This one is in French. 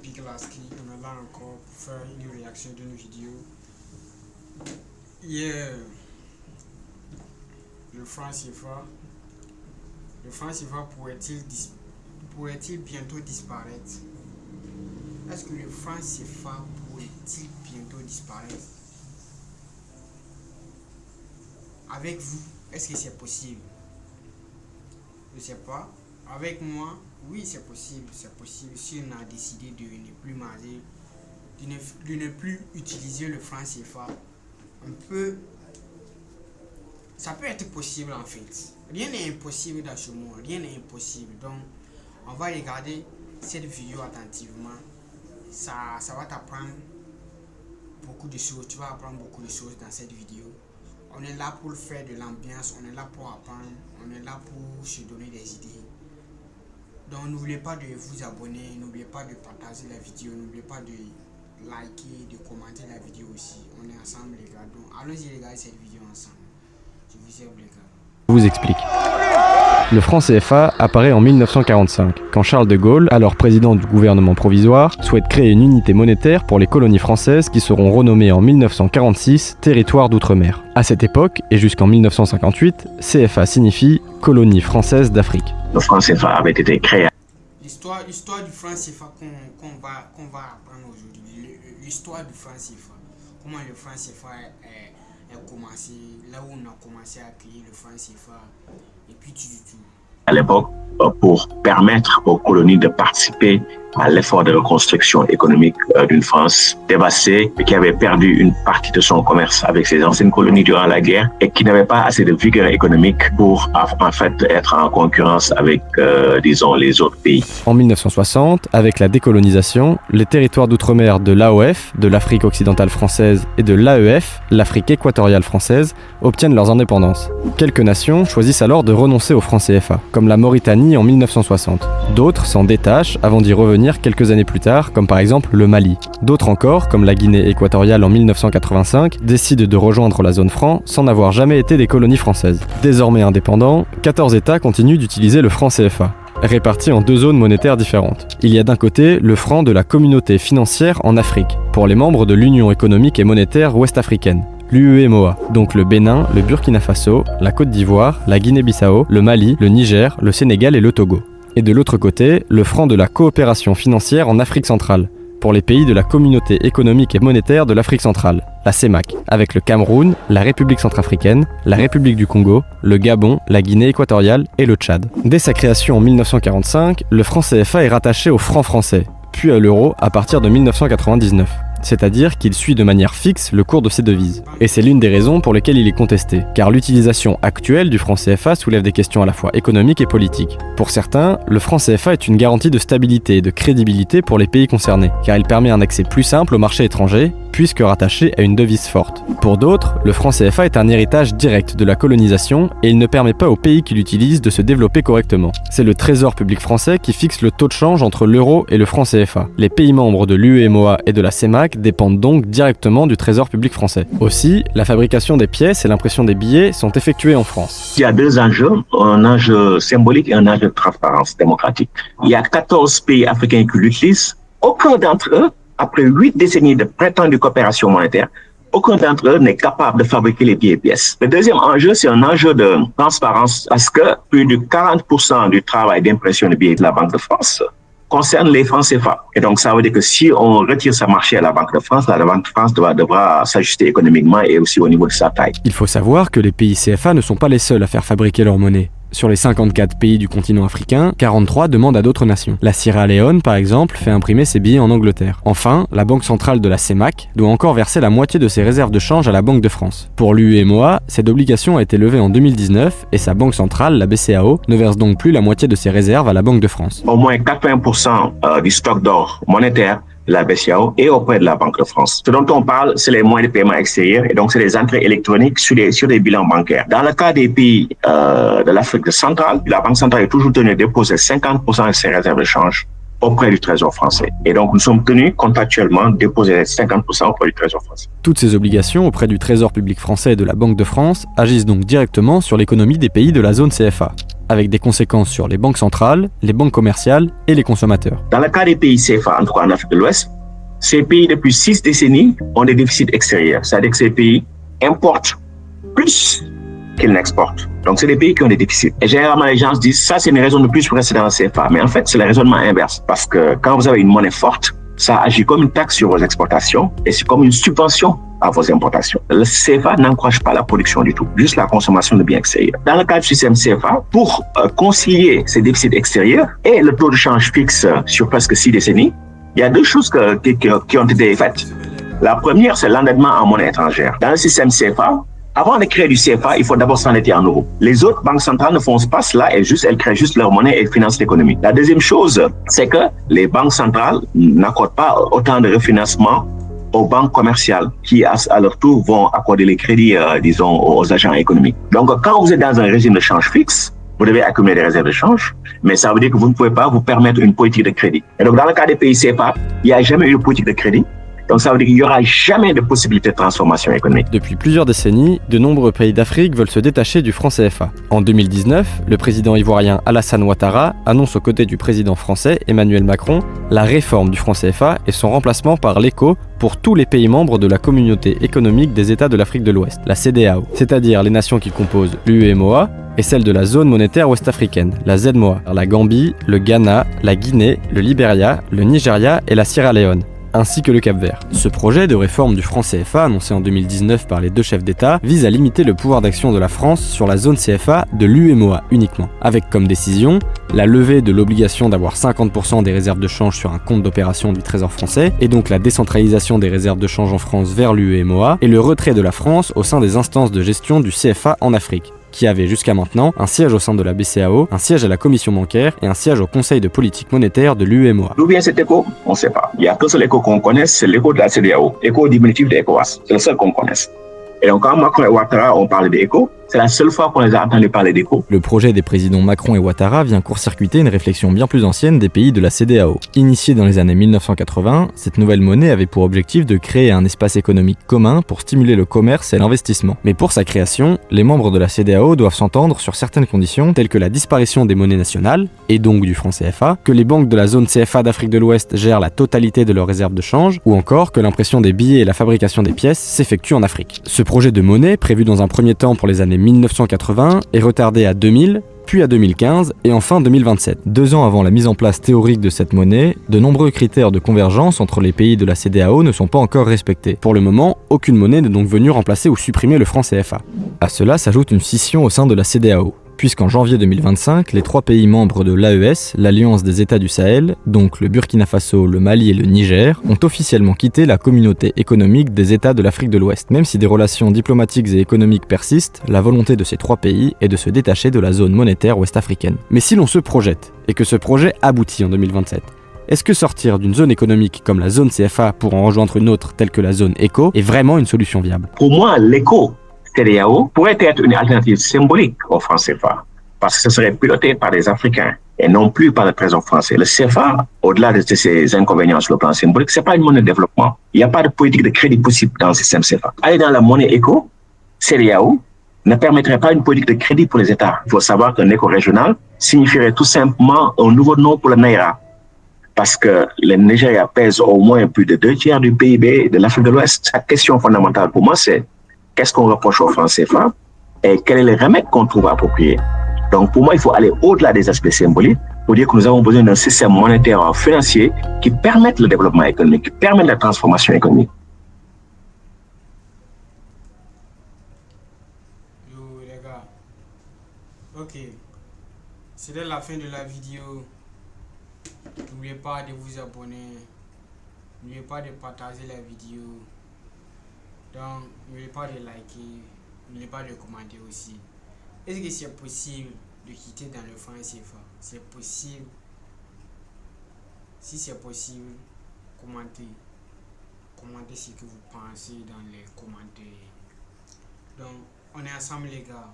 Pique Lasky, on est là encore pour faire une réaction d'une vidéo. Hier, le franc CFA pourrait-il bientôt disparaître? Est-ce que le franc CFA pourrait-il bientôt disparaître? Avec vous, est-ce que c'est possible? Je ne sais pas. Avec moi, oui, c'est possible. C'est possible si on a décidé de ne plus manger, de ne plus utiliser le franc CFA. Ça peut être possible en fait. Rien n'est impossible dans ce monde. Rien n'est impossible. Donc, on va regarder cette vidéo attentivement. Ça va t'apprendre beaucoup de choses. Tu vas apprendre beaucoup de choses dans cette vidéo. On est là pour faire de l'ambiance. On est là pour apprendre. On est là pour se donner des idées. Donc, n'oubliez pas de vous abonner. N'oubliez pas de partager la vidéo. N'oubliez pas de liker, de commenter la vidéo aussi. On est ensemble les gars. Donc, allons-y regarder cette vidéo ensemble. Je vous aime les gars. Je vous explique. Le franc CFA apparaît en 1945, quand Charles de Gaulle, alors président du gouvernement provisoire, souhaite créer une unité monétaire pour les colonies françaises qui seront renommées en 1946 territoires d'outre-mer. À cette époque, et jusqu'en 1958, CFA signifie Colonie française d'Afrique. Le franc CFA avait été créé. L'histoire du franc CFA qu'on va apprendre aujourd'hui. L'histoire du franc CFA. Comment le franc CFA est commencé, là où on a commencé à créer le franc CFA, et puis tout. À l'époque, pour permettre aux colonies de participer à l'effort de reconstruction économique d'une France dévastée et qui avait perdu une partie de son commerce avec ses anciennes colonies durant la guerre et qui n'avait pas assez de vigueur économique pour en fait être en concurrence avec, disons, les autres pays. En 1960, avec la décolonisation, les territoires d'outre-mer de l'AOF, de l'Afrique occidentale française, et de l'AEF, l'Afrique équatoriale française, obtiennent leurs indépendances. Quelques nations choisissent alors de renoncer au franc CFA, comme la Mauritanie en 1960. D'autres s'en détachent avant d'y revenir quelques années plus tard, comme par exemple le Mali. D'autres encore, comme la Guinée équatoriale en 1985, décident de rejoindre la zone franc sans n'avoir jamais été des colonies françaises. Désormais indépendants, 14 États continuent d'utiliser le franc CFA, répartis en deux zones monétaires différentes. Il y a d'un côté le franc de la communauté financière en Afrique, pour les membres de l'Union économique et monétaire ouest-africaine, l'UEMOA, donc le Bénin, le Burkina Faso, la Côte d'Ivoire, la Guinée-Bissau, le Mali, le Niger, le Sénégal et le Togo. Et de l'autre côté, le franc de la coopération financière en Afrique centrale, pour les pays de la communauté économique et monétaire de l'Afrique centrale, la CEMAC, avec le Cameroun, la République centrafricaine, la République du Congo, le Gabon, la Guinée équatoriale et le Tchad. Dès sa création en 1945, le franc CFA est rattaché au franc français, puis à l'euro à partir de 1999. C'est-à-dire qu'il suit de manière fixe le cours de ces devises. Et c'est l'une des raisons pour lesquelles il est contesté, car l'utilisation actuelle du franc CFA soulève des questions à la fois économiques et politiques. Pour certains, le franc CFA est une garantie de stabilité et de crédibilité pour les pays concernés, car il permet un accès plus simple au marché étranger, puisque rattaché à une devise forte. Pour d'autres, le franc CFA est un héritage direct de la colonisation et il ne permet pas aux pays qui l'utilisent de se développer correctement. C'est le Trésor public français qui fixe le taux de change entre l'euro et le franc CFA. Les pays membres de l'UEMOA et de la CEMAC dépendent donc directement du Trésor public français. Aussi, la fabrication des pièces et l'impression des billets sont effectuées en France. Il y a deux enjeux, un enjeu symbolique et un enjeu de transparence démocratique. Il y a 14 pays africains qui l'utilisent. Aucun d'entre eux, après 8 décennies de prétendue coopération monétaire, aucun d'entre eux n'est capable de fabriquer les billets et pièces. Le deuxième enjeu, c'est un enjeu de transparence parce que plus de 40% du travail d'impression de billets de la Banque de France concerne les francs CFA. Et donc, ça veut dire que si on retire sa marché à la Banque de France, la Banque de France devra s'ajuster économiquement et aussi au niveau de sa taille. Il faut savoir que les pays CFA ne sont pas les seuls à faire fabriquer leur monnaie. Sur les 54 pays du continent africain, 43 demandent à d'autres nations. La Sierra Leone, par exemple, fait imprimer ses billets en Angleterre. Enfin, la Banque centrale de la CEMAC doit encore verser la moitié de ses réserves de change à la Banque de France. Pour l'UEMOA, cette obligation a été levée en 2019 et sa banque centrale, la BCAO, ne verse donc plus la moitié de ses réserves à la Banque de France. Au moins 80% du stock d'or monétaire de la BCAO et auprès de la Banque de France. Ce dont on parle, c'est les moyens de paiement extérieurs et donc c'est les entrées électroniques sur des bilans bancaires. Dans le cas des pays de l'Afrique centrale, la Banque centrale est toujours tenue de déposer 50% de ses réserves de change auprès du Trésor français. Et donc nous sommes tenus contractuellement de déposer 50% auprès du Trésor français. Toutes ces obligations auprès du Trésor public français et de la Banque de France agissent donc directement sur l'économie des pays de la zone CFA. avec des conséquences sur les banques centrales, les banques commerciales et les consommateurs. Dans le cas des pays CFA, en tout cas en Afrique de l'Ouest, ces pays depuis 6 décennies ont des déficits extérieurs. C'est-à-dire que ces pays importent plus qu'ils n'exportent. Donc, c'est des pays qui ont des déficits. Et généralement, les gens se disent, ça, c'est une raison de plus pour rester dans le CFA. Mais en fait, c'est le raisonnement inverse. Parce que quand vous avez une monnaie forte, ça agit comme une taxe sur vos exportations et c'est comme une subvention à vos importations. Le CFA n'encourage pas la production du tout, juste la consommation de biens extérieurs. Dans le cadre du système CFA, pour concilier ces déficits extérieurs et le taux de change fixe sur presque 6 décennies, il y a deux choses qui ont été faites. La première, c'est l'endettement en monnaie étrangère. Dans le système CFA, avant de créer du CFA, il faut d'abord s'endetter en euros. Les autres banques centrales ne font pas cela et elles créent juste leur monnaie et financent l'économie. La deuxième chose, c'est que les banques centrales n'accordent pas autant de refinancement aux banques commerciales qui, à leur tour, vont accorder les crédits, aux agents économiques. Donc, quand vous êtes dans un régime de change fixe, vous devez accumuler des réserves de change, mais ça veut dire que vous ne pouvez pas vous permettre une politique de crédit. Et donc, dans le cas des pays CFA, il n'y a jamais eu de politique de crédit. Donc, ça veut dire qu'il n'y aura jamais de possibilité de transformation économique. Depuis plusieurs décennies, de nombreux pays d'Afrique veulent se détacher du franc CFA. En 2019, le président ivoirien Alassane Ouattara annonce aux côtés du président français Emmanuel Macron la réforme du franc CFA et son remplacement par l'ECO pour tous les pays membres de la communauté économique des États de l'Afrique de l'Ouest, la CEDEAO, c'est-à-dire les nations qui composent l'UEMOA et celles de la zone monétaire ouest-africaine, la ZMOA, la Gambie, le Ghana, la Guinée, le Libéria, le Nigeria et la Sierra Leone, ainsi que le Cap-Vert. Ce projet de réforme du franc CFA, annoncé en 2019 par les deux chefs d'État, vise à limiter le pouvoir d'action de la France sur la zone CFA de l'UEMOA uniquement, avec comme décision la levée de l'obligation d'avoir 50% des réserves de change sur un compte d'opération du Trésor français, et donc la décentralisation des réserves de change en France vers l'UEMOA, et le retrait de la France au sein des instances de gestion du CFA en Afrique, qui avait jusqu'à maintenant un siège au sein de la BCEAO, un siège à la commission bancaire et un siège au conseil de politique monétaire de l'UEMOA. D'où vient cet écho? On ne sait pas. Il y a qu'un seul écho qu'on connaisse, c'est l'écho de la CEDEAO, écho diminutif de ECOWAS. C'est le seul qu'on connaisse. Et donc, quand Macron et Ouattara ont parlé d'écho, c'est la seule fois qu'on les a entendus parler d'écho. Le projet des présidents Macron et Ouattara vient court-circuiter une réflexion bien plus ancienne des pays de la CEDEAO. Initiée dans les années 1980, cette nouvelle monnaie avait pour objectif de créer un espace économique commun pour stimuler le commerce et l'investissement. Mais pour sa création, les membres de la CEDEAO doivent s'entendre sur certaines conditions telles que la disparition des monnaies nationales, et donc du franc CFA, que les banques de la zone CFA d'Afrique de l'Ouest gèrent la totalité de leurs réserves de change, ou encore que l'impression des billets et la fabrication des pièces s'effectuent en Afrique. Ce projet de monnaie, prévu dans un premier temps pour les années 1980, est retardé à 2000, puis à 2015 et enfin 2027. 2 ans avant la mise en place théorique de cette monnaie, de nombreux critères de convergence entre les pays de la CEDEAO ne sont pas encore respectés. Pour le moment, aucune monnaie n'est donc venue remplacer ou supprimer le franc CFA. À cela s'ajoute une scission au sein de la CEDEAO, puisqu'en janvier 2025, les 3 pays membres de l'AES, l'Alliance des États du Sahel, donc le Burkina Faso, le Mali et le Niger, ont officiellement quitté la communauté économique des États de l'Afrique de l'Ouest. Même si des relations diplomatiques et économiques persistent, la volonté de ces 3 pays est de se détacher de la zone monétaire ouest-africaine. Mais si l'on se projette, et que ce projet aboutit en 2027, est-ce que sortir d'une zone économique comme la zone CFA pour en rejoindre une autre telle que la zone ECO est vraiment une solution viable? Pour moi, l'ECO CEDEAO pourrait être une alternative symbolique au franc CFA, parce que ce serait piloté par les Africains et non plus par le Trésor français. Le CFA, au-delà de ses inconvénients sur le plan symbolique, ce n'est pas une monnaie de développement. Il n'y a pas de politique de crédit possible dans le système CFA. Aller dans la monnaie ECO, CEDEAO, ne permettrait pas une politique de crédit pour les États. Il faut savoir qu'un ECO régional signifierait tout simplement un nouveau nom pour le Naira, parce que le Nigeria pèse au moins plus de 2/3 du PIB de l'Afrique de l'Ouest. La question fondamentale pour moi, c'est qu'est-ce qu'on reproche au franc CFA et quel est le remède qu'on trouve approprié. Donc pour moi, il faut aller au-delà des aspects symboliques pour dire que nous avons besoin d'un système monétaire financier qui permette le développement économique, qui permette la transformation économique. Yo les gars, ok, c'était la fin de la vidéo. N'oubliez pas de vous abonner, n'oubliez pas de partager la vidéo. Donc, n'oubliez pas de liker, n'oubliez pas de commenter aussi. Est-ce que c'est possible de quitter dans le franc CFA? C'est possible. Si c'est possible, commentez. Commentez ce que vous pensez dans les commentaires. Donc, on est ensemble les gars.